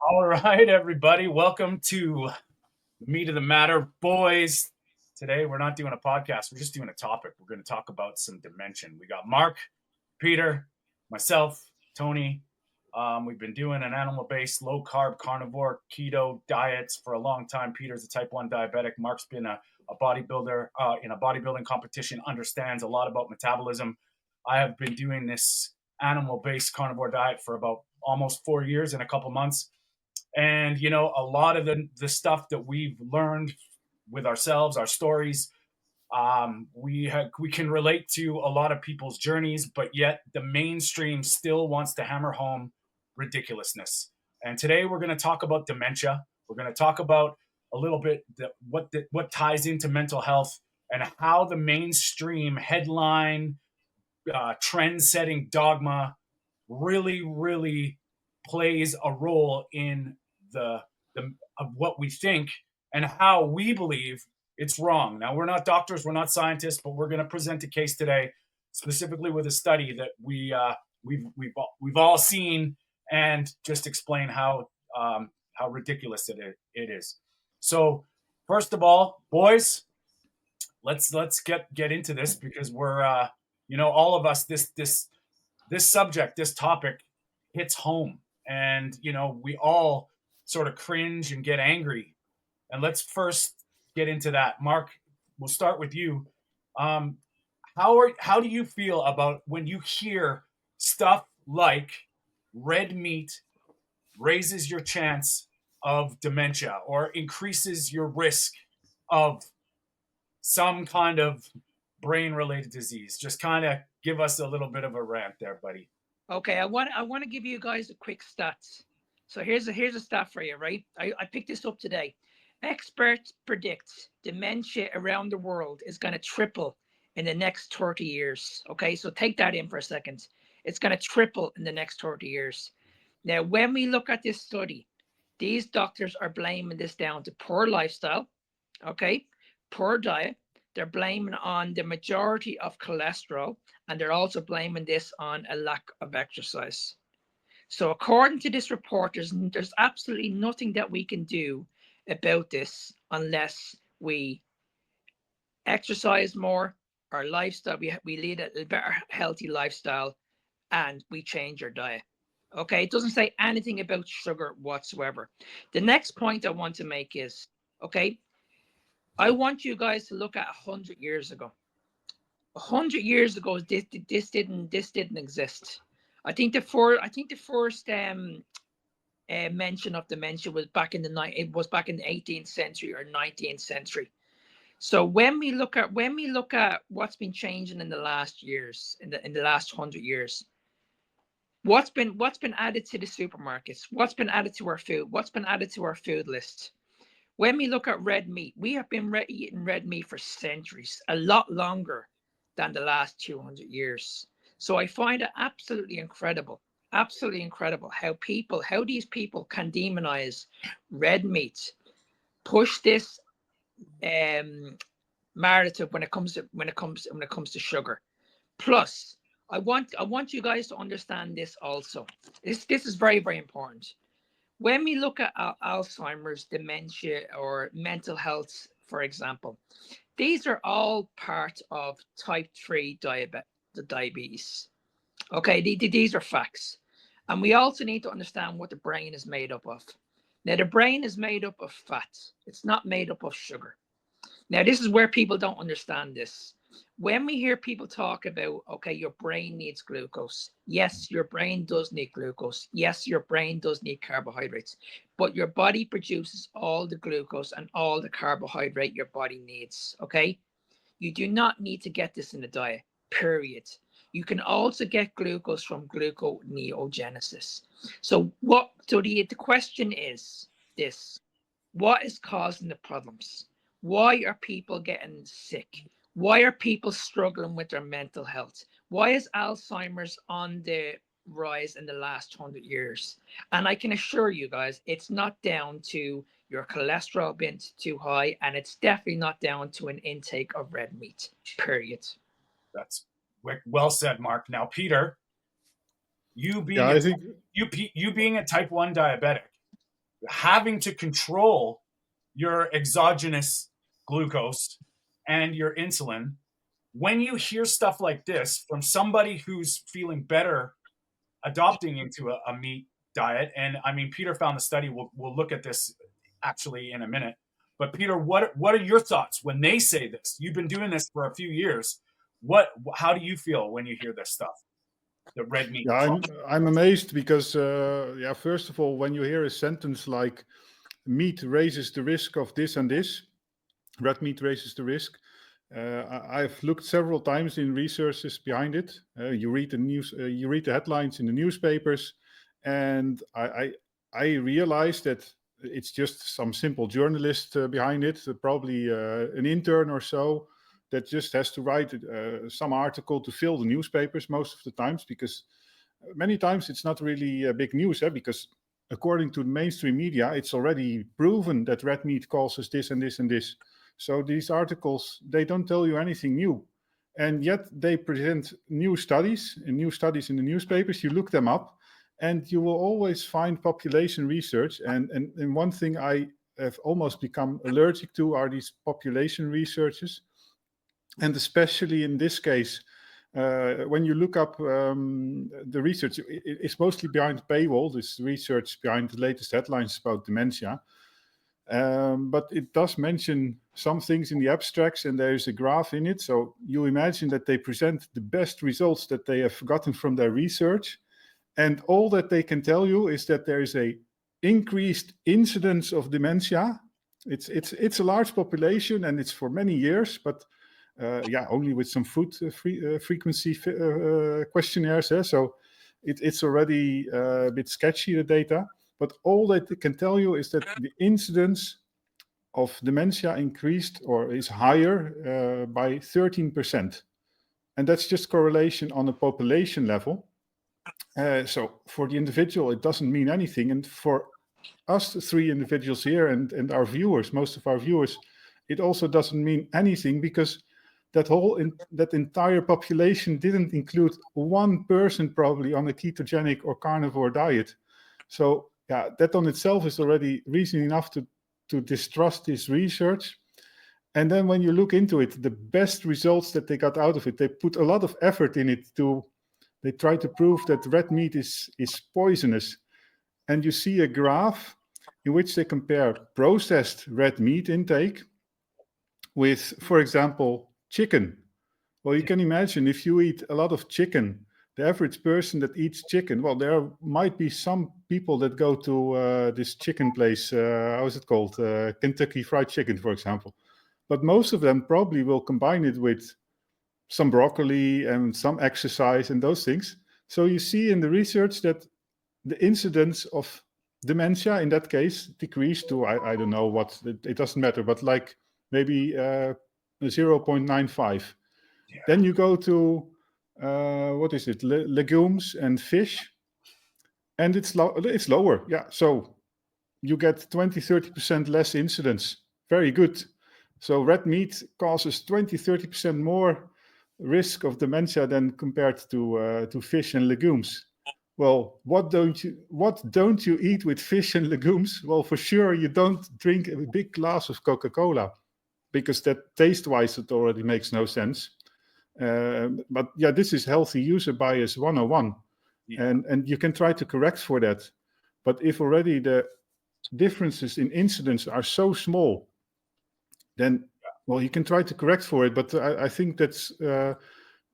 All right, everybody. Welcome to the meat of the matter, boys. Today, we're not doing a podcast. We're just doing a topic. We're going to talk about some dementia. We got Mark, Peter, myself, Tony. We've been doing an animal-based, low-carb, carnivore, keto diets for a long time. Peter's a type 1 diabetic. Mark's been a bodybuilder in a bodybuilding competition, understands a lot about metabolism. I have been doing this animal-based carnivore diet for about almost 4 years and a couple months. And a lot of the stuff that we've learned with ourselves, our stories, we can relate to a lot of people's journeys, but yet the mainstream still wants to hammer home ridiculousness. And today we're going to talk about dementia. We're going to talk about a little bit what ties into mental health and how the mainstream headline trend-setting dogma really plays a role in the of what we think and how we believe it's wrong. Now, we're not doctors, we're not scientists, but we're going to present a case today, specifically with a study that we've all seen, and just explain how ridiculous it is. So, first of all, boys, let's get into this because we're all of us, this subject, this topic hits home, and we all sort of cringe and get angry. And let's first get into that. Mark, we'll start with you. um how do you feel about when you hear stuff like red meat raises your chance of dementia or increases your risk of some kind of brain related disease? Just kind of give us a little bit of a rant there, buddy. Okay, I want to give you guys a quick stats. So here's a stat for you, right? I picked this up today. Experts predict dementia around the world is going to triple in the next 30 years. Okay, so take that in for a second. It's going to triple in the next 30 years. Now, when we look at this study, these doctors are blaming this down to poor lifestyle, okay, poor diet. They're blaming on the majority of cholesterol, and they're also blaming this on a lack of exercise. So, according to this report, there's absolutely nothing that we can do about this unless we exercise more, our lifestyle, we lead a better, healthy lifestyle, and we change our diet. Okay, it doesn't say anything about sugar whatsoever. The next point I want to make is okay, I want you guys to look at 100 years ago. 100 years ago, this didn't exist. I think the first mention of dementia was back in the 18th century or 19th century. So when we look at what's been changing in the last years, in the last 100 years, what's been added to the supermarkets, what's been added to our food, what's been added to our food list. When we look at red meat, we have been eating red meat for centuries, a lot longer than the last 200 years. So I find it absolutely incredible how these people can demonize red meat, push this um, narrative when it comes to sugar. Plus, I want you guys to understand this also. This is very important. When we look at Alzheimer's, dementia, or mental health, for example, these are all part of type 3 diabetes. Okay, these are facts. And we also need to understand what the brain is made up of. Now, the brain is made up of fat, it's not made up of sugar. Now, this is where people don't understand this. When we hear people talk about, okay, your brain needs glucose. Yes, your brain does need glucose. Yes, your brain does need carbohydrates. But your body produces all the glucose and all the carbohydrate your body needs. Okay? You do not need to get this in the diet, period. You can also get glucose from gluconeogenesis. So the question is this: what is causing the problems? Why are people getting sick? Why are people struggling with their mental health? Why is Alzheimer's on the rise in the last 100 years? And I can assure you guys, it's not down to your cholesterol being too high, and it's definitely not down to an intake of red meat, period. That's well said, Mark. Now, Peter, you Yeah, being a I think you being a type 1 diabetic, having to control your exogenous glucose and your insulin, when you hear stuff like this from somebody who's feeling better adopting into a meat diet, and I mean, Peter found the study, we'll look at this actually in a minute. But Peter, what are your thoughts when they say this? You've been doing this for a few years. How do you feel when you hear this stuff? The red meat. Yeah, I'm amazed because first of all, when you hear a sentence like meat raises the risk of this and this, red meat raises the risk. I've looked several times in researches behind it. You read the news, you read the headlines in the newspapers, and I realized that it's just some simple journalist behind it, probably an intern or so, that just has to write some article to fill the newspapers most of the times, because many times it's not really big news, because according to the mainstream media, it's already proven that red meat causes this and this and this. So these articles, they don't tell you anything new. And yet they present new studies in the newspapers. You look them up and you will always find population research. And one thing I have almost become allergic to are these population researches. And especially in this case, when you look up the research, it's mostly behind paywall, this research behind the latest headlines about dementia. But it does mention some things in the abstracts, and there's a graph in it. So you imagine that they present the best results that they have gotten from their research. And all that they can tell you is that there is a increased incidence of dementia. It's a large population, and it's for many years, but only with some food frequency questionnaires. So it's already a bit sketchy, the data. But all that they can tell you is that the incidence of dementia increased or is higher by 13%. And that's just correlation on a population level. So for the individual, it doesn't mean anything. And for us three individuals here and our viewers, most of our viewers, it also doesn't mean anything, because that entire population didn't include one person probably on a ketogenic or carnivore diet. So yeah, that on itself is already reason enough to distrust this research. And then when you look into it, the best results that they got out of it, they put a lot of effort in it. They try to prove that red meat is poisonous. And you see a graph in which they compare processed red meat intake with, for example, chicken. Well, you can imagine if you eat a lot of chicken, the average person that eats chicken, well, there might be some people that go to this chicken place, how is it called? Kentucky Fried Chicken, for example. But most of them probably will combine it with some broccoli and some exercise and those things. So you see in the research that the incidence of dementia in that case decreased to, I don't know what, it doesn't matter, but like maybe 0.95. Yeah. Then you go to, what is it, legumes and fish, and it's lower. Yeah, so you get 20-30% less incidence. Very good. So red meat causes 20-30% more risk of dementia than compared to fish and legumes. Well, what don't you eat with fish and legumes? Well, for sure you don't drink a big glass of Coca-Cola, because that taste-wise it already makes no sense. But yeah, this is healthy user bias 101. Yeah. And you can try to correct for that. But if already the differences in incidence are so small, then, well, you can try to correct for it. But I think that's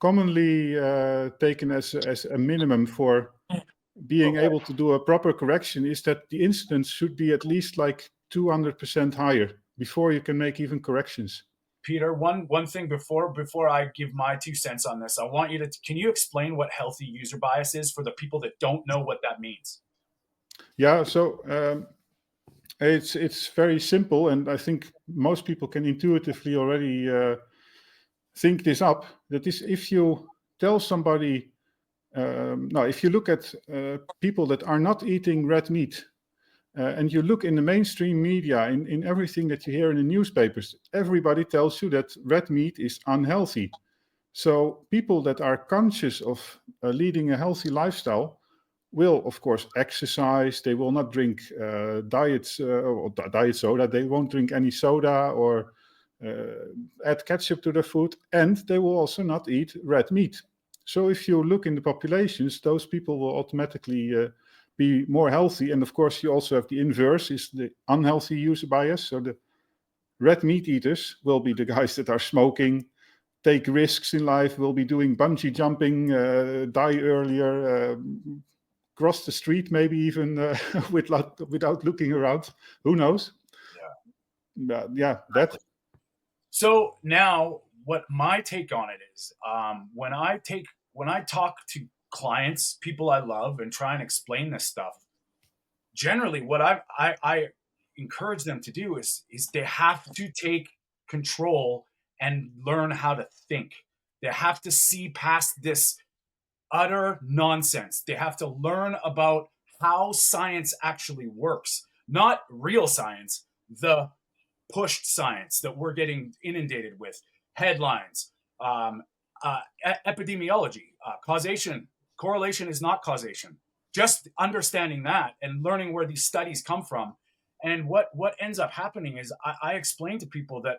commonly taken as a minimum for being able to do a proper correction, is that the incidence should be at least like 200% higher before you can make even corrections. Peter, one thing before I give my 2 cents on this, I want you to, can you explain what healthy user bias is for the people that don't know what that means? Yeah, so it's very simple, and I think most people can intuitively already think this up. That is, if you tell somebody, if you look at people that are not eating red meat, and you look in the mainstream media, in everything that you hear in the newspapers, everybody tells you that red meat is unhealthy. So people that are conscious of leading a healthy lifestyle will, of course, exercise. They will not drink diet soda. They won't drink any soda or add ketchup to their food. And they will also not eat red meat. So if you look in the populations, those people will automatically be more healthy. And of course, you also have the inverse, is the unhealthy user bias. So the red meat eaters will be the guys that are smoking, take risks in life, will be doing bungee jumping, die earlier, cross the street, maybe even without looking around. Who knows? Yeah, that. So now, what my take on it is, when I talk to clients, people I love, and try and explain this stuff, generally, what I encourage them to do is they have to take control and learn how to think. They have to see past this utter nonsense. They have to learn about how science actually works, not real science, the pushed science that we're getting inundated with, headlines, epidemiology, causation, correlation is not causation. Just understanding that and learning where these studies come from. And what ends up happening is I explain to people that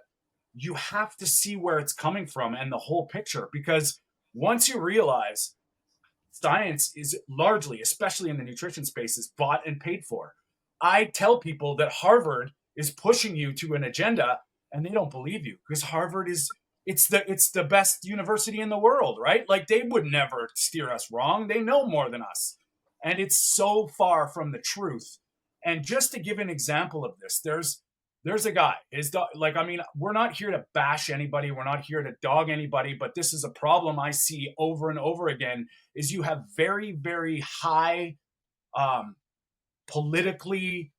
you have to see where it's coming from and the whole picture, because once you realize science is largely, especially in the nutrition space, is bought and paid for. I tell people that Harvard is pushing you to an agenda, and they don't believe you, because Harvard it's the best university in the world, right? Like, they would never steer us wrong. They know more than us. And it's so far from the truth. And just to give an example of this, there's a guy, we're not here to bash anybody. We're not here to dog anybody, but this is a problem I see over and over again, is you have very, very high politically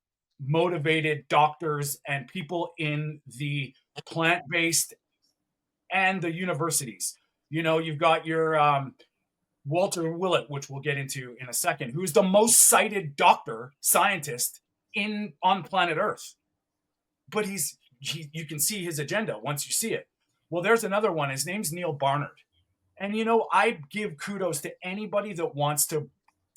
motivated doctors and people in the plant-based and the universities. You've got your Walter Willett, which we'll get into in a second, who's the most cited scientist on planet Earth. But you can see his agenda once you see it. Well, there's another one. His name's Neil Barnard. And, I give kudos to anybody that wants to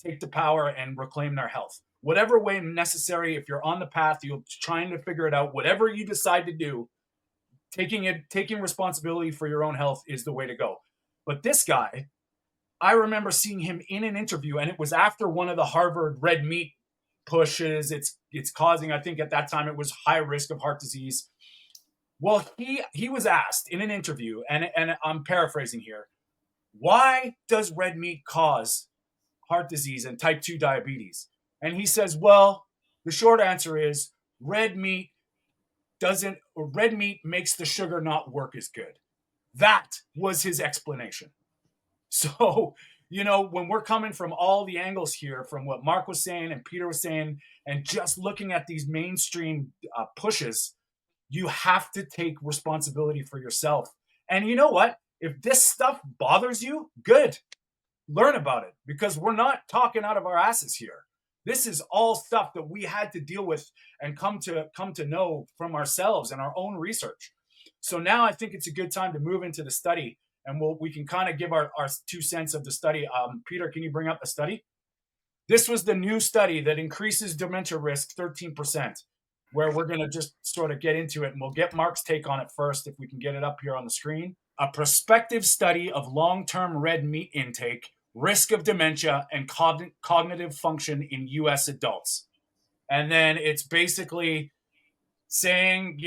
take the power and reclaim their health. Whatever way necessary, if you're on the path, you're trying to figure it out, whatever you decide to do, taking responsibility for your own health is the way to go. But this guy, I remember seeing him in an interview, and it was after one of the Harvard red meat pushes. It's causing, I think at that time, it was high risk of heart disease. Well, he was asked in an interview, and I'm paraphrasing here, why does red meat cause heart disease and type 2 diabetes? And he says, well, the short answer is red meat makes the sugar not work as good. That was his explanation. So, when we're coming from all the angles here, from what Mark was saying and Peter was saying, and just looking at these mainstream pushes, you have to take responsibility for yourself. And you know what? If this stuff bothers you, good. Learn about it, because we're not talking out of our asses here. This is all stuff that we had to deal with and come to know from ourselves and our own research. So now I think it's a good time to move into the study, and we can kind of give our 2 cents of the study. Peter, can you bring up the study? This was the new study that increases dementia risk 13%, where we're going to just sort of get into it, and we'll get Mark's take on it first, if we can get it up here on the screen. A prospective study of long-term red meat intake, risk of dementia, and cognitive function in U.S. adults. And then it's basically saying,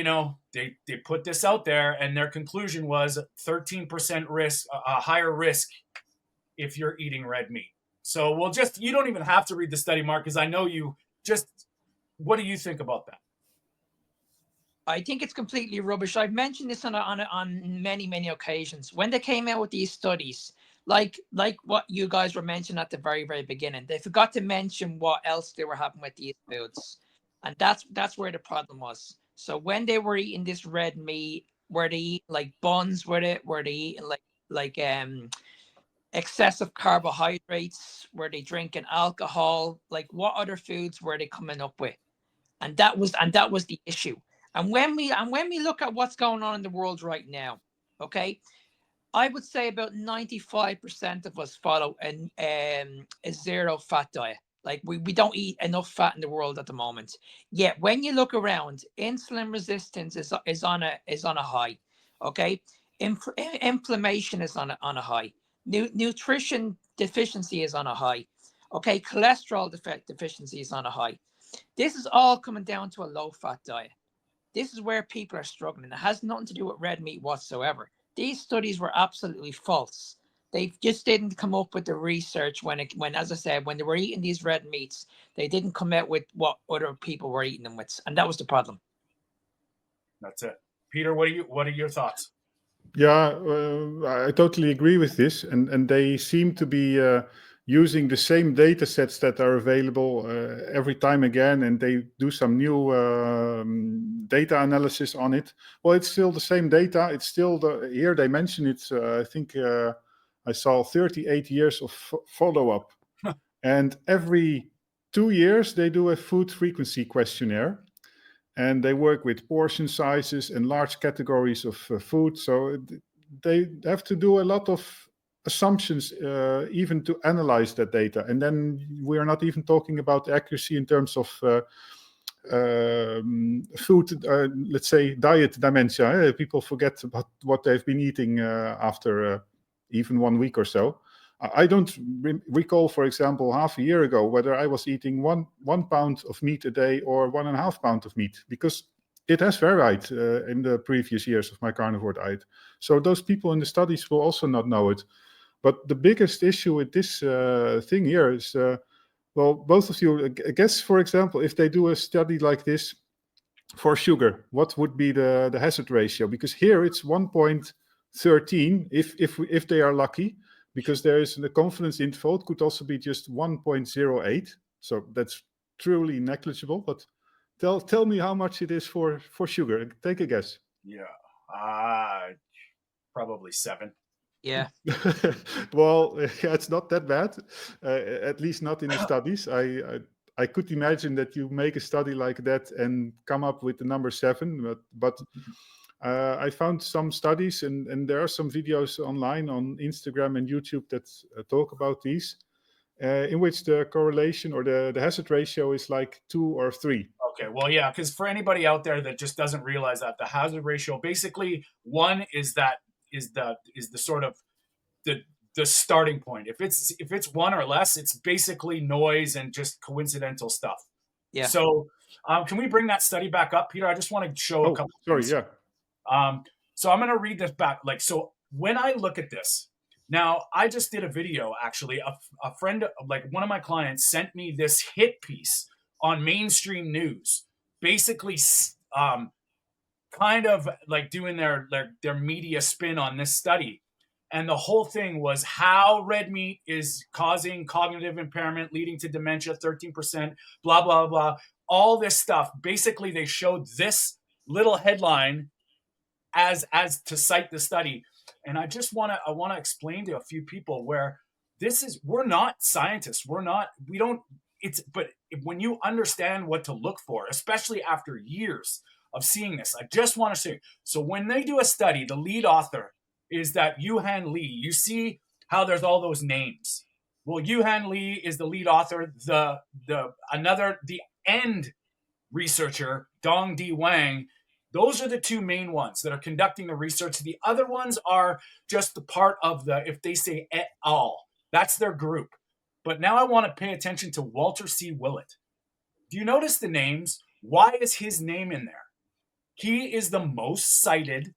they put this out there, and their conclusion was 13% risk, a higher risk if you're eating red meat. So you don't even have to read the study, Mark, because I know you what do you think about that? I think it's completely rubbish. I've mentioned this on many, many occasions. When they came out with these studies, like what you guys were mentioning at the very, very beginning, they forgot to mention what else they were having with these foods. And that's where the problem was. So when they were eating this red meat, were they eating like buns with it? Were they eating like excessive carbohydrates? Were they drinking alcohol? Like, what other foods were they coming up with? And that was the issue. And when we look at what's going on in the world right now, okay, I would say about 95% of us follow a zero fat diet. Like we don't eat enough fat in the world at the moment. Yet when you look around, insulin resistance is on a high. Okay, inflammation is on a high. Nutrition deficiency is on a high. Okay, cholesterol deficiency is on a high. This is all coming down to a low fat diet. This is where people are struggling. It has nothing to do with red meat whatsoever. These studies were absolutely false. They just didn't come up with the research when, as I said, when they were eating these red meats, they didn't come out with what other people were eating them with, and that was the problem. That's it. Peter, what are your thoughts? Yeah, I totally agree with this, and they seem to be using the same data sets that are available every time again, and they do some new data analysis on it. Well, it's still the same data. It's still here they mention it's I think I saw 38 years of follow-up, and every 2 years they do a food frequency questionnaire. And they work with portion sizes and large categories of food. So they have to do a lot of assumptions even to analyze that data. And then we are not even talking about accuracy in terms of food, let's say diet dementia. People forget about what they've been eating after even 1 week or so. I don't recall, for example, half a year ago whether I was eating one pound of meat a day or 1.5 pounds of meat, because it has varied in the previous years of my carnivore diet. So those people in the studies will also not know it. But the biggest issue with this thing here is, well, both of you, I guess, for example, if they do a study like this for sugar, what would be the hazard ratio? Because here it's 1.13 if they are lucky, because there is the confidence interval. It could also be just 1.08. So that's truly negligible. But tell me how much it is for sugar. Take a guess. Yeah, probably 7. Yeah. Well, yeah, it's not that bad, at least not in the studies. I could imagine that you make a study like that and come up with the number 7, but I found some studies, and there are some videos online on Instagram and YouTube that talk about these, in which the correlation or the hazard ratio is like 2 or 3. Okay, well, yeah, because for anybody out there that just doesn't realize that the hazard ratio, basically, 1 is the sort of the starting point. If it's 1 or less, it's basically noise and just coincidental stuff. Yeah. So, can we bring that study back up, Peter? I just want to show a couple. Sorry, things. yeah. So I'm going to read this back. Like, so when I look at this, now I just did a video, actually. A friend, like one of my clients, sent me this hit piece on mainstream news, basically kind of like doing their media spin on this study. And the whole thing was how red meat is causing cognitive impairment, leading to dementia, 13%, blah, blah, blah. All this stuff. Basically, they showed this little headline as to cite the study. And I just want to explain to a few people where we're not scientists. But when you understand what to look for, especially after years of seeing this, I just want to say, so when they do a study, the lead author is that Yuhan Lee. You see how there's all those names. Well, Yuhan Lee is the lead author. The end researcher, Dong Di Wang. Those are the 2 main ones that are conducting the research. The other ones are just the part of if they say et al., that's their group. But now I want to pay attention to Walter C. Willett. Do you notice the names? Why is his name in there? He is the most cited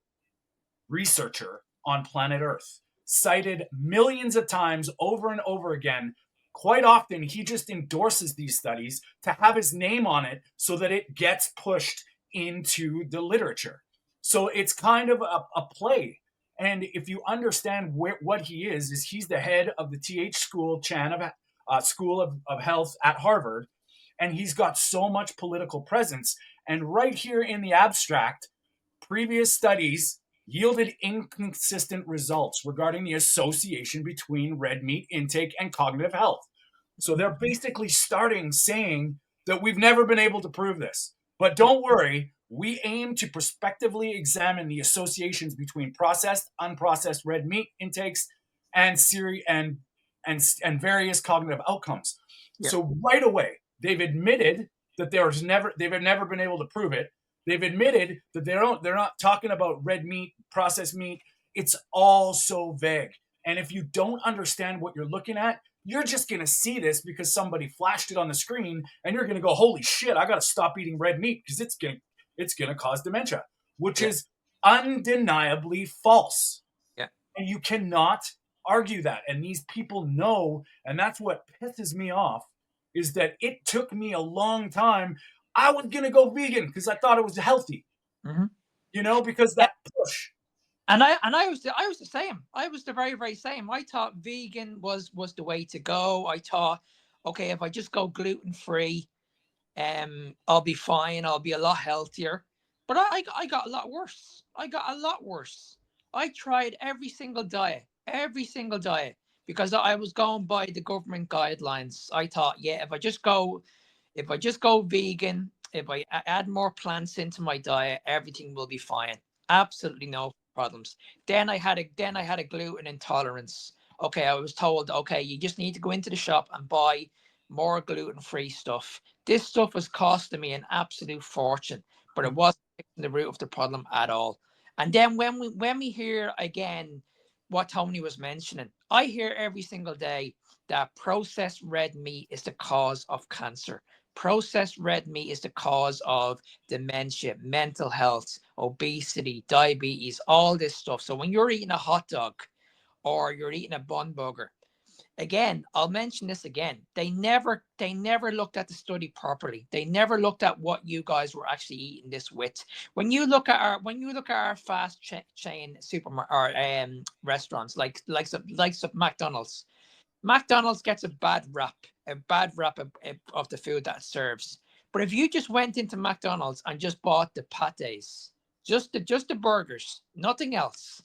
researcher on planet Earth, cited millions of times over and over again. Quite often, he just endorses these studies to have his name on it so that it gets pushed into the literature. So it's kind of a play. And if you understand what he is he's the head of the Th School School of Health at Harvard, and he's got so much political presence. And right here in the abstract, previous studies yielded inconsistent results regarding the association between red meat intake and cognitive health. So they're basically saying that we've never been able to prove this. But don't worry, We aim to prospectively examine the associations between processed, unprocessed red meat intakes and and various cognitive outcomes. Yeah. So right away, they've admitted that they've never been able to prove it. They've admitted that they're not talking about red meat, processed meat. It's all so vague. And if you don't understand what you're looking at, you're just going to see this because somebody flashed it on the screen and you're going to go, holy shit, I got to stop eating red meat because it's going to cause dementia, which is undeniably false. Yeah. And you cannot argue that. And these people know, and that's what pisses me off, is that it took me a long time. I was going to go vegan because I thought it was healthy, because that push. And I was the same. I was the very, very same. I thought vegan was the way to go. I thought, okay, if I just go gluten-free, I'll be fine. I'll be a lot healthier. But I got a lot worse. I tried every single diet, because I was going by the government guidelines. I thought, if I just go vegan, if I add more plants into my diet, everything will be fine. Absolutely no problems. Then I had a gluten intolerance. Okay, I was told, okay, you just need to go into the shop and buy more gluten-free stuff. This stuff was costing me an absolute fortune, but it wasn't fixing the root of the problem at all. And then when we hear again what Tony was mentioning, I hear every single day that processed red meat is the cause of cancer. Processed red meat is the cause of dementia, mental health, obesity, diabetes, all this stuff. So when you're eating a hot dog or you're eating a bun burger, again, I'll mention this again. They never looked at the study properly. They never looked at what you guys were actually eating this with. When you look at our fast chain supermarket or restaurants like of McDonald's. McDonald's gets a bad rap of the food that it serves. But if you just went into McDonald's and just bought the pates, just the burgers, nothing else,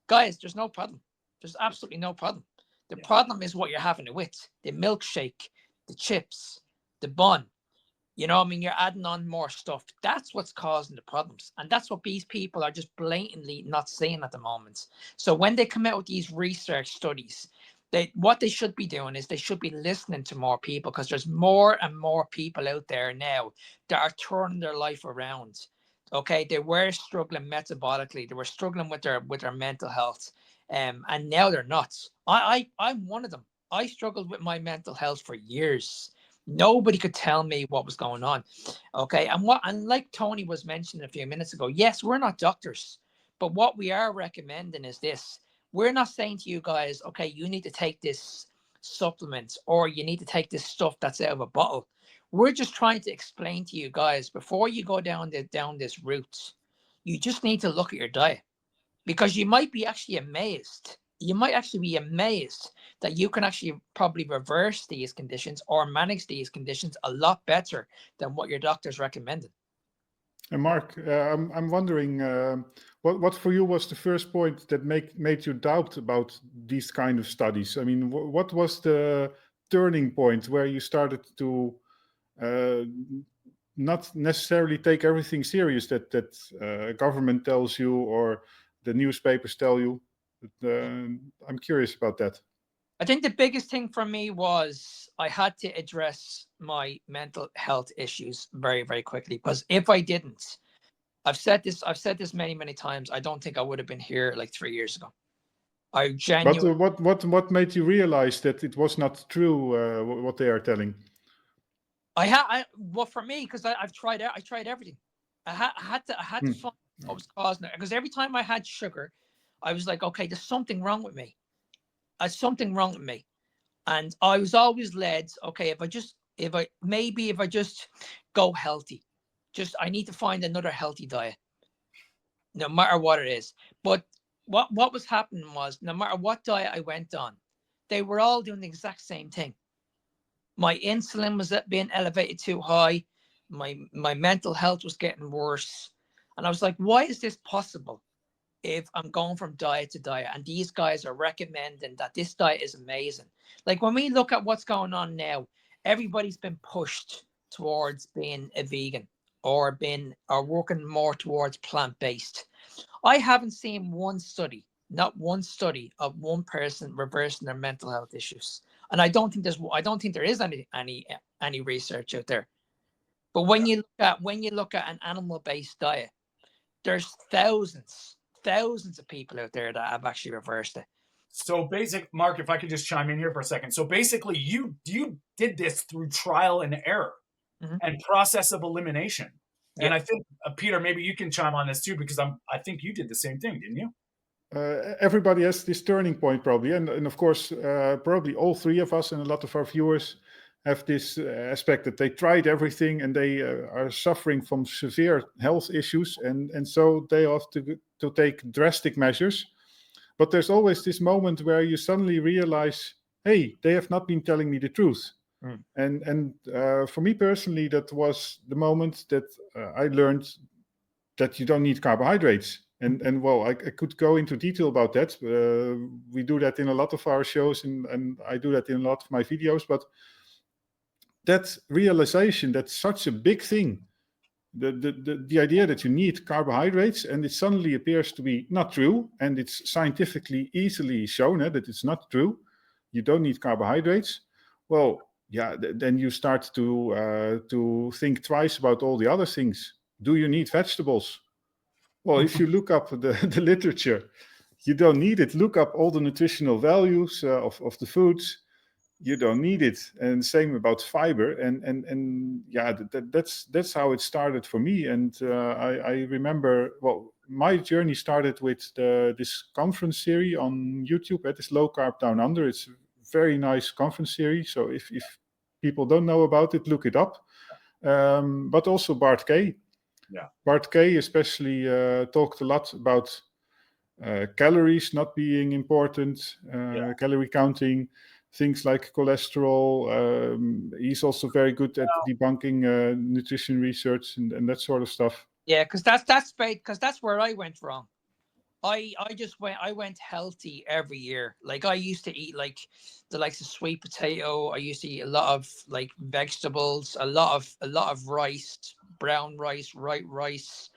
guys, there's no problem. There's absolutely no problem. The problem is what you're having it with: the milkshake, the chips, the bun. You're adding on more stuff. That's what's causing the problems. And that's what these people are just blatantly not seeing at the moment. So when they come out with these research studies, what they should be doing is they should be listening to more people, because there's more and more people out there now that are turning their life around. Okay, they were struggling metabolically, they were struggling with their mental health, and now they're not. I'm one of them. I struggled with my mental health for years. Nobody could tell me what was going on. Okay, and like Tony was mentioning a few minutes ago, yes, we're not doctors, but what we are recommending is this. We're not saying to you guys, okay, you need to take this supplement or you need to take this stuff that's out of a bottle. We're just trying to explain to you guys, before you go down this route, you just need to look at your diet, because you might be actually amazed. You might actually be amazed that you can actually probably reverse these conditions or manage these conditions a lot better than what your doctor's recommended. And Mark, I'm wondering, what for you was the first point that made you doubt about these kind of studies? I mean, what was the turning point where you started to not necessarily take everything serious that government tells you or the newspapers tell you? I'm curious about that. I think the biggest thing for me was I had to address my mental health issues very, very quickly, because if I didn't, I've said this many, many times, I don't think I would have been here like 3 years ago. I genuinely. But what made you realize that it was not true what they are telling? Well, for me, because I tried everything. I had to find what was causing it, because every time I had sugar, I was like, okay, there's something wrong with me. Something wrong with me. And I was always led, okay, if I just go healthy, I need to find another healthy diet, no matter what it is. But what was happening was, no matter what diet I went on, they were all doing the exact same thing. My insulin was being elevated too high. My mental health was getting worse. And I was like, why is this possible? If I'm going from diet to diet and these guys are recommending that this diet is amazing. Like when we look at what's going on now, everybody's been pushed towards being a vegan or working more towards plant-based. I haven't seen not one study of one person reversing their mental health issues, and I don't think there is any research out there. But when you look at an animal-based diet, there's thousands of people out there that have actually reversed it. So Mark, if I could just chime in here for a second. So basically, you did this through trial and error and process of elimination. Yep. And I think, Peter, maybe you can chime on this too, because I think you did the same thing, didn't you? Everybody has this turning point probably. And of course, probably all three of us and a lot of our viewers have this aspect that they tried everything and they are suffering from severe health issues. And so they have to take drastic measures. But there's always this moment where you suddenly realize, hey, they have not been telling me the truth. And for me personally, that was the moment that I learned that you don't need carbohydrates. And well, I could go into detail about that. We do that in a lot of our shows, and I do that in a lot of my videos. But that realization, that's such a big thing. The idea that you need carbohydrates, and it suddenly appears to be not true, and it's scientifically easily shown that it's not true. You don't need carbohydrates. Well, yeah, then you start to think twice about all the other things. Do you need vegetables? Well, if you look up the literature, you don't need it. Look up all the nutritional values of the foods. You don't need it. And same about fiber. And yeah, that's how it started for me. And I remember, well, my journey started with this conference series on YouTube. It is Low Carb Down Under. It's a very nice conference series. So if people don't know about it, look it up. But also Bart Kay. Yeah. Bart Kay especially talked a lot about calories not being important, calorie counting, things like cholesterol. He's also very good at debunking nutrition research and that sort of stuff. Yeah, because that's where I went wrong. I went healthy every year. Like I used to eat like the likes of sweet potato. I used to eat a lot of like vegetables, a lot of rice, brown rice, white rice.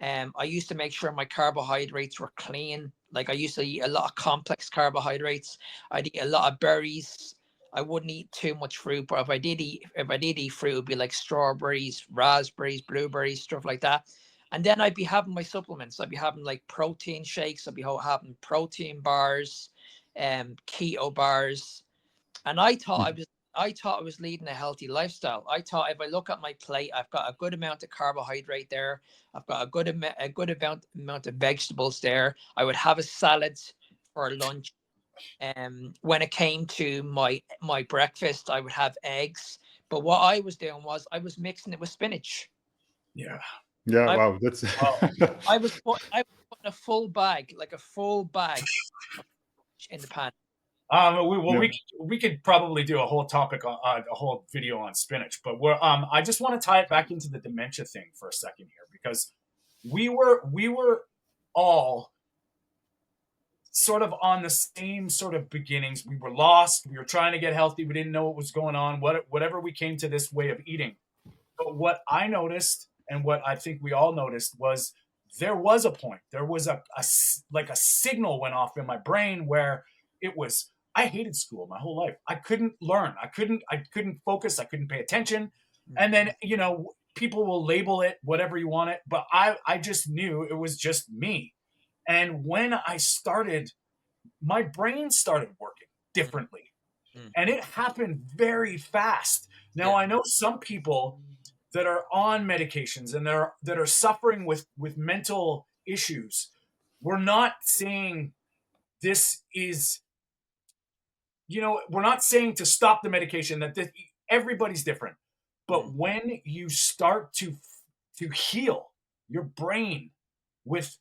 I used to make sure my carbohydrates were clean. Like I used to eat a lot of complex carbohydrates. I'd eat a lot of berries. I wouldn't eat too much fruit, but if I did eat fruit, it would be like strawberries, raspberries, blueberries, stuff like that. And then I'd be having my supplements. I'd be having like protein shakes. I'd be having protein bars, keto bars. And I thought I was leading a healthy lifestyle. I thought if I look at my plate, I've got a good amount of carbohydrate there. I've got a good amount of vegetables there. I would have a salad for lunch. When it came to my breakfast, I would have eggs. But what I was doing was I was mixing it with spinach. Yeah. Yeah, wow, that's. I was putting a full bag in the pan. We could probably do a whole topic on a whole video on spinach, but I just want to tie it back into the dementia thing for a second here, because we were all sort of on the same sort of beginnings. We were lost. We were trying to get healthy. We didn't know what was going on. Whatever we came to this way of eating. But what I noticed, and what I think we all noticed, was there was a point. There was a signal went off in my brain where it was. I hated school my whole life. I couldn't learn. I couldn't focus. I couldn't pay attention. And then people will label it whatever you want it, but I just knew it was just me. And when I started, my brain started working differently, and it happened very fast. Now I know some people that are on medications and that are suffering with mental issues. We're not saying this is, we're not saying to stop the medication, that everybody's different. But when you start to heal your brain with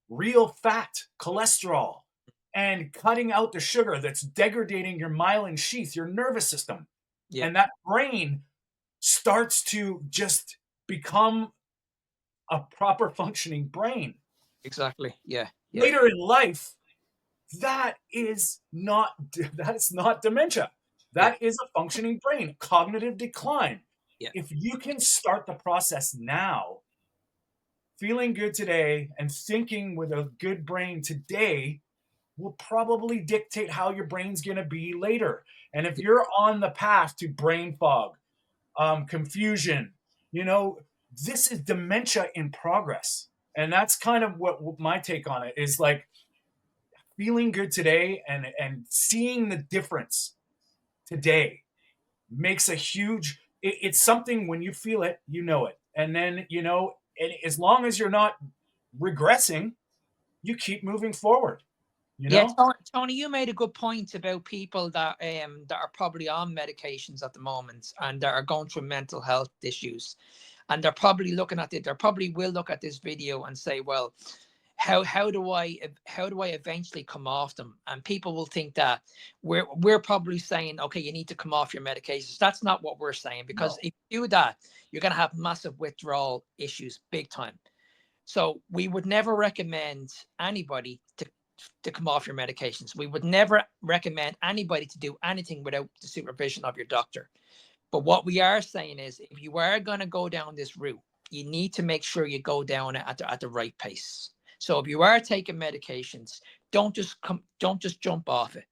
real fat, cholesterol, and cutting out the sugar that's degrading your myelin sheath, your nervous system, and that brain starts to just become a proper functioning brain. Exactly. Yeah. Later in life, that is not dementia. That is a functioning brain. Cognitive decline. Yeah. If you can start the process now, feeling good today and thinking with a good brain today will probably dictate how your brain's going to be later. And if you're on the path to brain fog, confusion, this is dementia in progress. And that's kind of what my take on it is, like feeling good today and seeing the difference today makes a huge, it's something when you feel it, you know it. And then, and as long as you're not regressing, you keep moving forward, Yeah, Tony, you made a good point about people that are probably on medications at the moment and that are going through mental health issues, and they're probably looking at it. They probably will look at this video and say, "Well, how do I eventually come off them?" And people will think that we're probably saying, "Okay, you need to come off your medications." That's not what we're saying, because if you do that, you're going to have massive withdrawal issues, big time. So we would never recommend anybody to come off your medications. We would never recommend anybody to do anything without the supervision of your doctor. But what we are saying is, if you are going to go down this route, you need to make sure you go down it at the right pace. So if you are taking medications, don't just jump off it.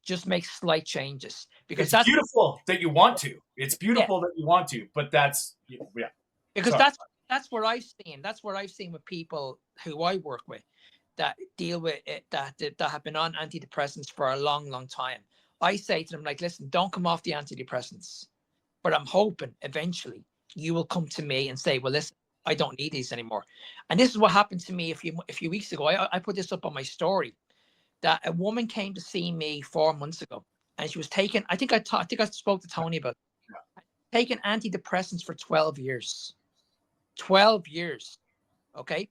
Just make slight changes, because it's beautiful that you want to. It's beautiful that you want to, but that's because that's what I've seen. That's what I've seen with people who I work with that deal with it, that have been on antidepressants for a long, long time. I say to them, like, listen, don't come off the antidepressants, but I'm hoping eventually you will come to me and say, well, listen, I don't need these anymore. And this is what happened to me a few weeks ago. I put this up on my story, that a woman came to see me 4 months ago, and she was taking, I think I spoke to Tony about it, taking antidepressants for 12 years. 12 years. Okay.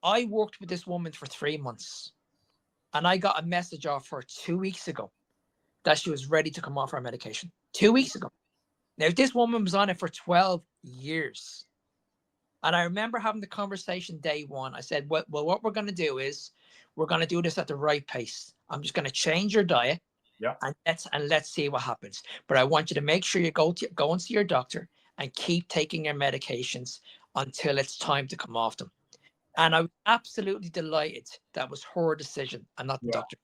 I worked with this woman for 3 months, and I got a message off her 2 weeks ago that she was ready to come off her medication. 2 weeks ago. Now, this woman was on it for 12 years. And I remember having the conversation day one. I said, well, what we're going to do is we're going to do this at the right pace. I'm just going to change your diet. Yeah. And let's see what happens. But I want you to make sure you go and see your doctor and keep taking your medications until it's time to come off them. And I was absolutely delighted that was her decision and not the doctor.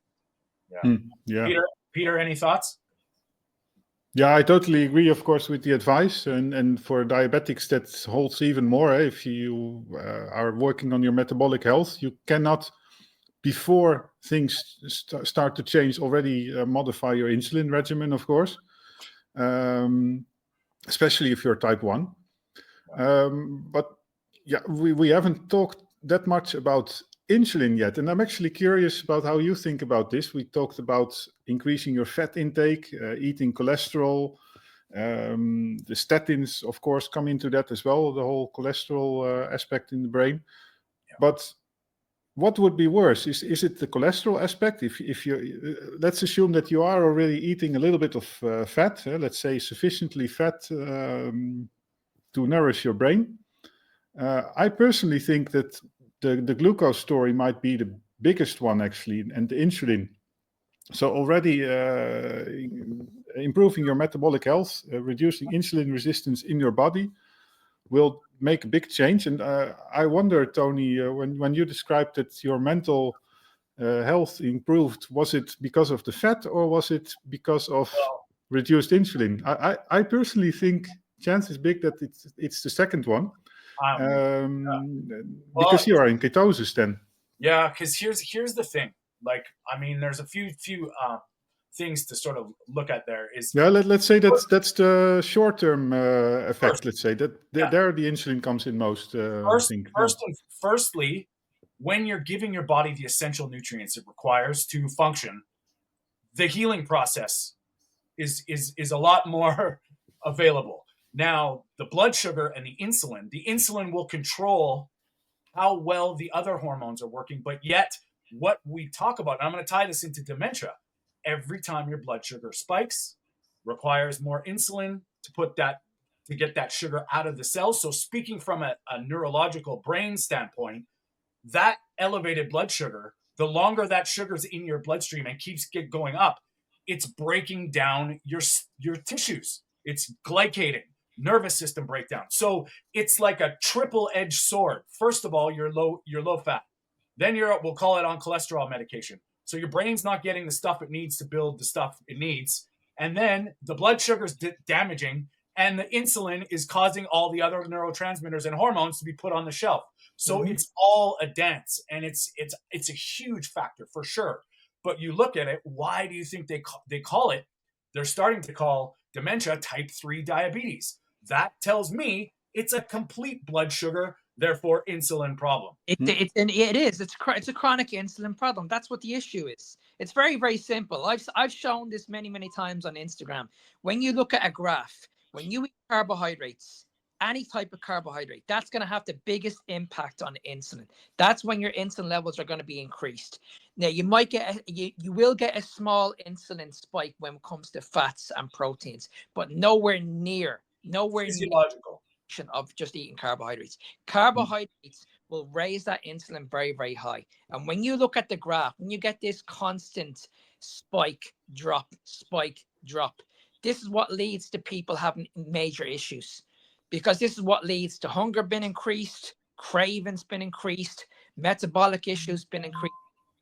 Yeah. Peter, any thoughts? Yeah, I totally agree, of course, with the advice. And for diabetics, that holds even more. If you are working on your metabolic health, you cannot, before things start to change, already modify your insulin regimen, of course, especially if you're type 1. But yeah, we haven't talked that much about insulin yet. And I'm actually curious about how you think about this. We talked about increasing your fat intake, eating cholesterol. The statins, of course, come into that as well, the whole cholesterol aspect in the brain. Yeah. But what would be worse? Is it the cholesterol aspect? If you let's assume that you are already eating a little bit of fat, let's say sufficiently fat to nourish your brain. I personally think that the glucose story might be the biggest one, actually, and the insulin. So already improving your metabolic health, reducing insulin resistance in your body will make a big change. And I wonder, Tony, when you described that your mental health improved, was it because of the fat or was it because of reduced insulin? I personally think chance is big that it's the second one. Because you are in ketosis then. Yeah, because here's the thing. Like, I mean, there's a few things to sort of look at there. Let's say that's the short-term effect. Let's say that there the insulin comes in most. Firstly, when you're giving your body the essential nutrients it requires to function, the healing process is a lot more available. Now, the blood sugar and the insulin will control how well the other hormones are working. But yet, what we talk about, and I'm going to tie this into dementia, every time your blood sugar spikes, requires more insulin to get that sugar out of the cells. So speaking from a neurological brain standpoint, that elevated blood sugar, the longer that sugar's in your bloodstream and keeps going up, it's breaking down your tissues. It's glycating. nervous system breakdown. So it's like a triple-edged sword. First of all, you're low fat. Then we'll call it on cholesterol medication. So your brain's not getting the stuff it needs to build the stuff it needs. And then the blood sugar's damaging, and the insulin is causing all the other neurotransmitters and hormones to be put on the shelf. So it's all a dance, and it's a huge factor for sure. But you look at it, why do you think they call it? They're starting to call dementia type 3 diabetes. That tells me it's a complete blood sugar, therefore insulin problem. It is. It's a chronic insulin problem. That's what the issue is. It's very, very simple. I've shown this many, many times on Instagram. When you look at a graph, when you eat carbohydrates, any type of carbohydrate, that's going to have the biggest impact on insulin. That's when your insulin levels are going to be increased. Now, you might get you will get a small insulin spike when it comes to fats and proteins, but nowhere near physiological of just eating carbohydrates. Carbohydrates will raise that insulin very, very high. And when you look at the graph, when you get this constant spike, drop, this is what leads to people having major issues, because this is what leads to hunger being increased, cravings being increased, metabolic issues being increased,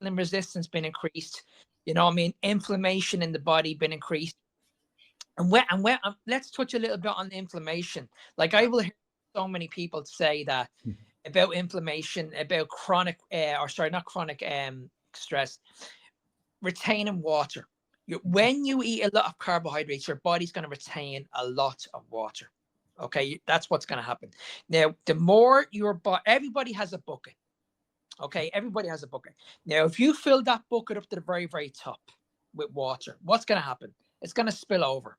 insulin resistance being increased, inflammation in the body being increased. And let's touch a little bit on the inflammation. Like, I will hear so many people say that about inflammation, about not chronic stress, retaining water. When you eat a lot of carbohydrates, your body's going to retain a lot of water. Okay, that's what's going to happen. Now, the more everybody has a bucket. Okay, everybody has a bucket. Now, if you fill that bucket up to the very, very top with water, what's going to happen? It's going to spill over.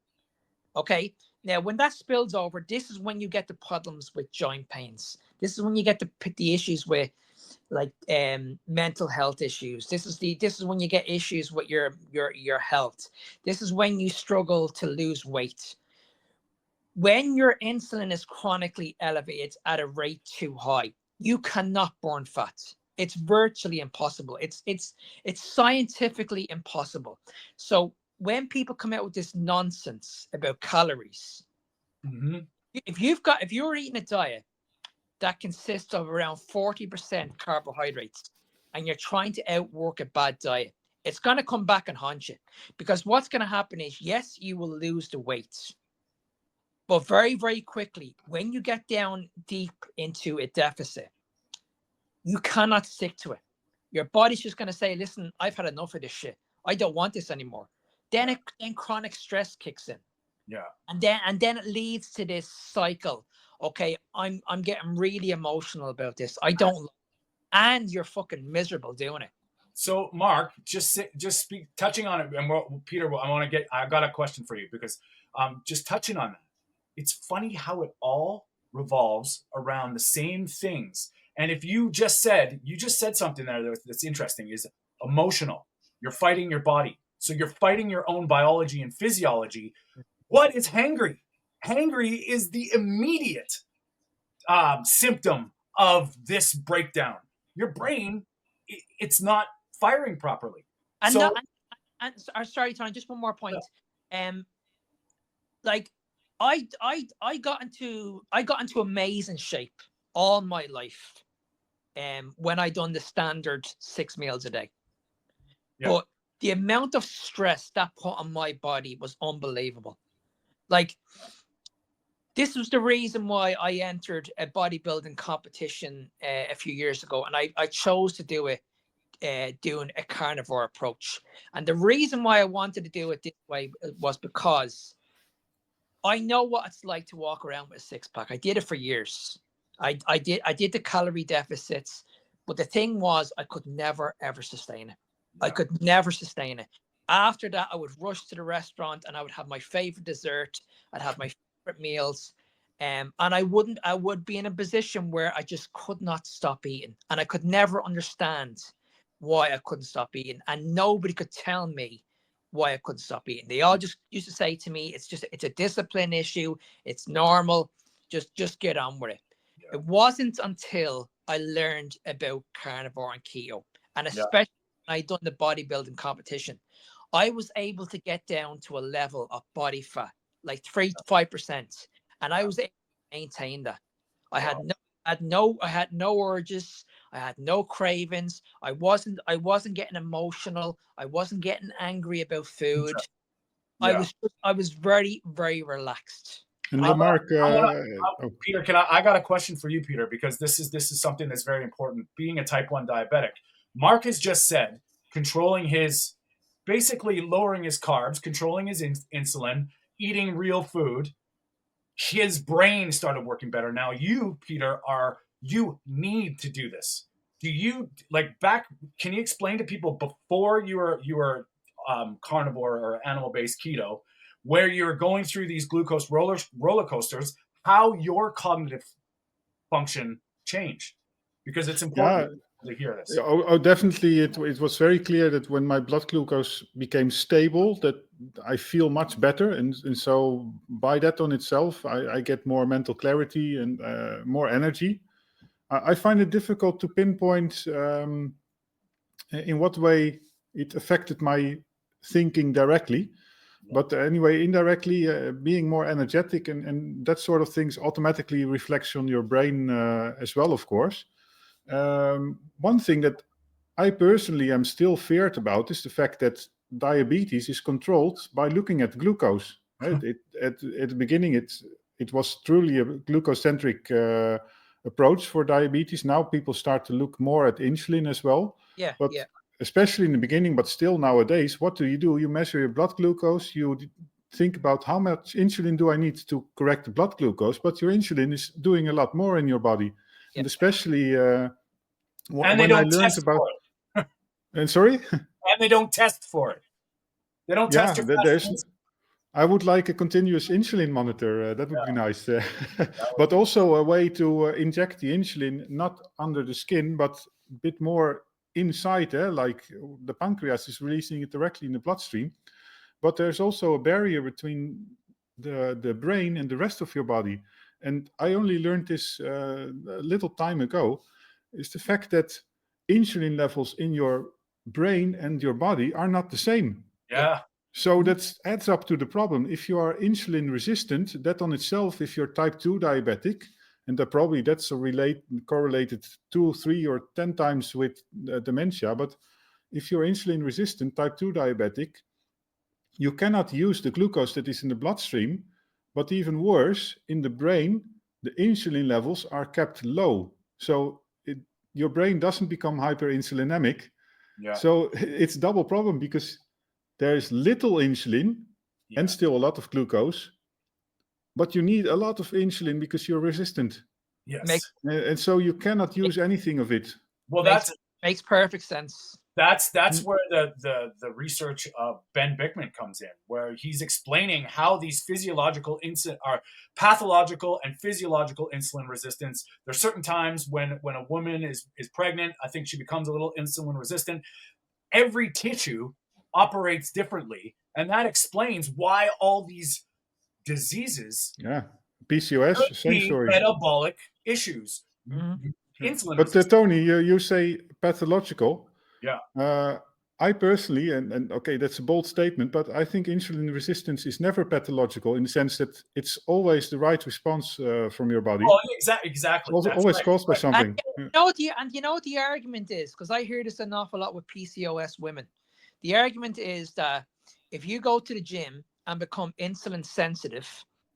Okay, now when that spills over, this is when you get the problems with joint pains. This is when you get the issues with like mental health issues. This is when you get issues with your health. This is when you struggle to lose weight. When your insulin is chronically elevated at a rate too high, you cannot burn fat. It's virtually impossible. It's scientifically impossible. So when people come out with this nonsense about calories, if you're eating a diet that consists of around 40% carbohydrates and you're trying to outwork a bad diet, it's going to come back and haunt you, because what's going to happen is, yes, you will lose the weight, but very, very quickly, when you get down deep into a deficit, you cannot stick to it. Your body's just going to say, listen, I've had enough of this shit. I don't want this anymore. Then chronic stress kicks in. Yeah. And then it leads to this cycle. Okay, I'm getting really emotional about this. I don't, and you're fucking miserable doing it. So, Mark, just touching on it, and Peter, I've got a question for you, because just touching on that, it's funny how it all revolves around the same things. And if you just said something there that's interesting, is emotional. You're fighting your body. So you're fighting your own biology and physiology. What is hangry? Hangry is the immediate symptom of this breakdown. Your brain, it's not firing properly. Sorry, Tony, just one more point. Yeah. Like I got into amazing shape all my life. When I done the standard 6 meals a day. Yeah. But the amount of stress that put on my body was unbelievable. Like, this was the reason why I entered a bodybuilding competition a few years ago, and I chose to do it doing a carnivore approach. And the reason why I wanted to do it this way was because I know what it's like to walk around with a six-pack. I did it for years. I did the calorie deficits, but the thing was, I could never ever sustain it. Yeah. I could never sustain it. After that, I would rush to the restaurant and I would have my favorite dessert. I'd have my favorite meals, and I would be in a position where I just could not stop eating, and I could never understand why I couldn't stop eating, and nobody could tell me why I couldn't stop eating. They all just used to say to me, it's a discipline issue. It's normal. Just get on with it. Yeah. It wasn't until I learned about carnivore and keto, and especially when I done the bodybuilding competition, I was able to get down to a level of body fat, like 3 to 5%. and I was able to maintain that. I had no urges. I had no cravings. I wasn't getting emotional. I wasn't getting angry about food. Yeah. I was very, very relaxed. And Mark, Peter, I got a question for you, Peter, because this is something that's very important. Being a type 1 diabetic, Mark has just said basically lowering his carbs, controlling his insulin, eating real food. His brain started working better. Now you, Peter, you need to do this. Do you can you explain to people before you were carnivore or animal-based keto, where you're going through these glucose roller coasters, how your cognitive function changed? Because it's important to hear this. Definitely. It was very clear that when my blood glucose became stable, that I feel much better. And so by that on itself, I get more mental clarity and more energy. I find it difficult to pinpoint in what way it affected my thinking directly. But anyway, indirectly, being more energetic and that sort of things automatically reflects on your brain as well, of course. One thing that I personally am still feared about is the fact that diabetes is controlled by looking at glucose. Right? At the beginning, it was truly a glucose-centric approach for diabetes. Now people start to look more at insulin as well. But especially in the beginning, but still nowadays, what do? You measure your blood glucose, you think about how much insulin do I need to correct the blood glucose, but your insulin is doing a lot more in your body. And especially when I learned about... And sorry? And they don't test for it. They don't test your I would like a continuous insulin monitor. That would be nice. But also a way to inject the insulin, not under the skin, but a bit more inside, like the pancreas is releasing it directly in the bloodstream. But there's also a barrier between the brain and the rest of your body. And I only learned this a little time ago, is the fact that insulin levels in your brain and your body are not the same. Yeah. So that adds up to the problem. If you are insulin resistant, that on itself, if you're type 2 diabetic, and that's correlated 2, 3, or 10 times with dementia. But if you're insulin resistant, type 2 diabetic, you cannot use the glucose that is in the bloodstream. But even worse, in the brain, the insulin levels are kept low. So your brain doesn't become hyperinsulinemic. Yeah. So it's a double problem because there is little insulin and still a lot of glucose. But you need a lot of insulin because you're resistant. Yes. And so you cannot use anything of it. Well, makes perfect sense. That's where the research of Ben Bickman comes in, where he's explaining how these physiological are pathological and physiological insulin resistance. There's certain times when a woman is pregnant, I think she becomes a little insulin resistant. Every tissue operates differently, and that explains why all these diseases, PCOS, same story, metabolic issues, insulin. But Tony, you say pathological. Yeah. I personally, and okay, that's a bold statement, but I think insulin resistance is never pathological in the sense that it's always the right response from your body. Oh, exactly. It's always caused by something. You know what the argument is? Because I hear this an awful lot with PCOS women. The argument is that if you go to the gym and become insulin sensitive,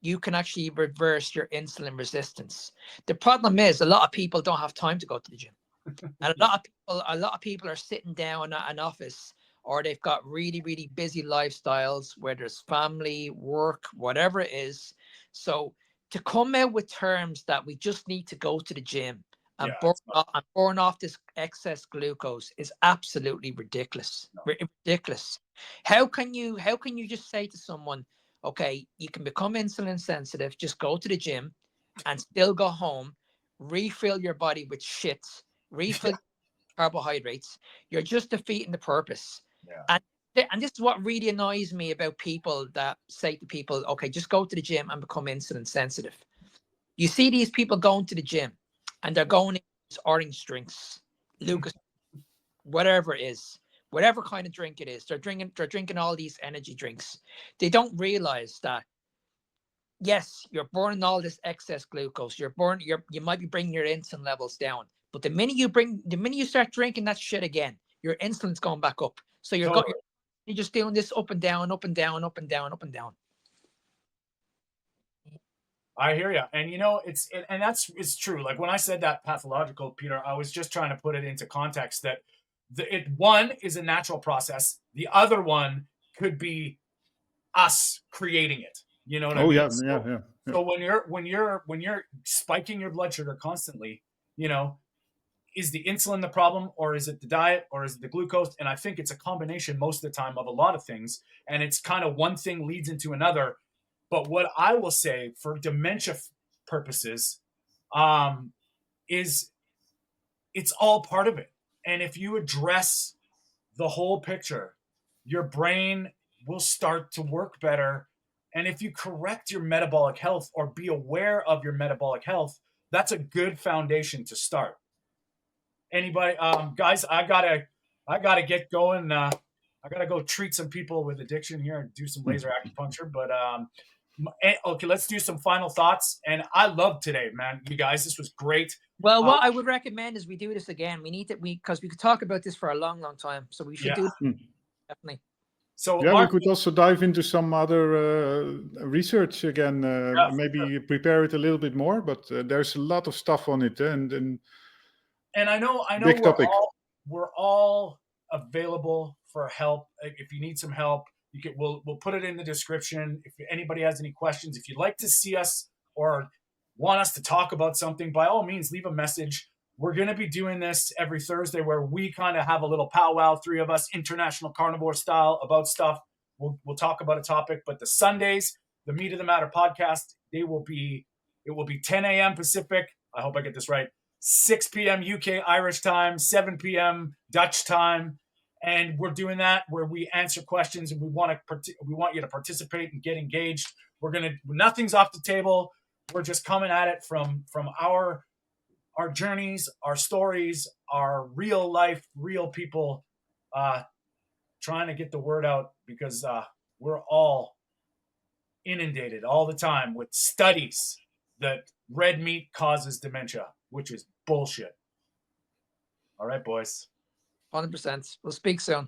you can actually reverse your insulin resistance. The problem is a lot of people don't have time to go to the gym. And a lot of people are sitting down at an office, or they've got really, really busy lifestyles where there's family, work, whatever it is. So to come out with terms that we just need to go to the gym and burn off this excess glucose is absolutely ridiculous. Ridiculous. How can you just say to someone, okay, you can become insulin sensitive, just go to the gym and still go home, refill your body with shit, refill carbohydrates. You're just defeating the purpose. Yeah. And this is what really annoys me about people that say to people, okay, just go to the gym and become insulin sensitive. You see these people going to the gym and they're going in orange drinks, Lucas, whatever it is, whatever kind of drink it is, they're drinking all these energy drinks. They don't realize that yes, you're burning all this excess glucose. You might be bringing your insulin levels down. But the minute you start drinking that shit again, your insulin's going back up. So you're just doing this up and down, up and down, up and down, up and down. I hear you. And it's true. Like when I said that pathological, Peter, I was just trying to put it into context that one is a natural process. The other one could be us creating it. You know what I mean? Yeah. So when you're spiking your blood sugar constantly, is the insulin the problem, or is it the diet, or is it the glucose? And I think it's a combination most of the time of a lot of things. And it's kind of one thing leads into another. But what I will say for dementia purposes is it's all part of it. And if you address the whole picture, your brain will start to work better. And if you correct your metabolic health or be aware of your metabolic health, that's a good foundation to start. Anybody, guys, I gotta get going. I gotta go treat some people with addiction here and do some laser acupuncture. But okay, let's do some final thoughts. And I love today, man. You guys, this was great. Well, what I would recommend is we do this again. Because we could talk about this for a long, long time. So we should do it definitely. So Mark, we could also dive into some other research again. Maybe prepare it a little bit more. But there's a lot of stuff on it, and I know big topic. We're all available for help. If you need some help, we'll put it in the description. If anybody has any questions, if you'd like to see us or want us to talk about something, by all means, leave a message. We're going to be doing this every Thursday where we kind of have a little powwow, three of us, international carnivore style, about stuff. We'll talk about a topic. But the Sundays, the Meat of the Matter podcast, it will be 10 a.m. Pacific. I hope I get this right. 6 p.m. UK Irish time, 7 p.m. Dutch time. And we're doing that where we answer questions and we want you to participate and get engaged. Nothing's off the table. We're just coming at it from our journeys, our stories, our real life, real people, trying to get the word out because we're all inundated all the time with studies that red meat causes dementia, which is bullshit. All right, boys. 100%. We'll speak soon.